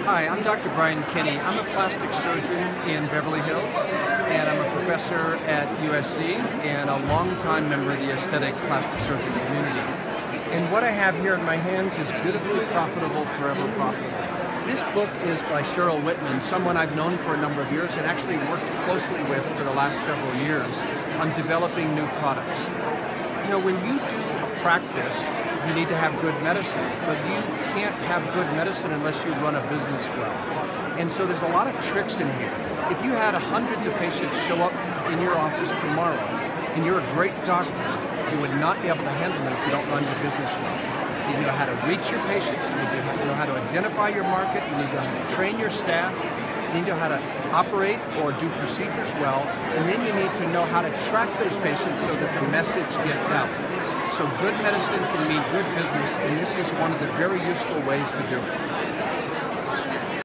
Hi, I'm Dr. Brian Kinney. I'm a plastic surgeon in Beverly Hills, and I'm a professor at USC and a longtime member of the aesthetic plastic surgery community. And what I have here in my hands is Beautifully Profitable, Forever Profitable. This book is by Cheryl Whitman, someone I've known for a number of years and actually worked closely with for the last several years on developing new products. You know, when you do a practice, you need to have good medicine, but you can't have good medicine unless you run a business well. And so there's a lot of tricks in here. If you had hundreds of patients show up in your office tomorrow and you're a great doctor, you would not be able to handle them if you don't run your business well. You know how to reach your patients, you need to know how to identify your market, you need to know how to train your staff, you need to know how to operate or do procedures well, and then you need to know how to track those patients so that the message gets out. So good medicine can mean good business, and this is one of the very useful ways to do it.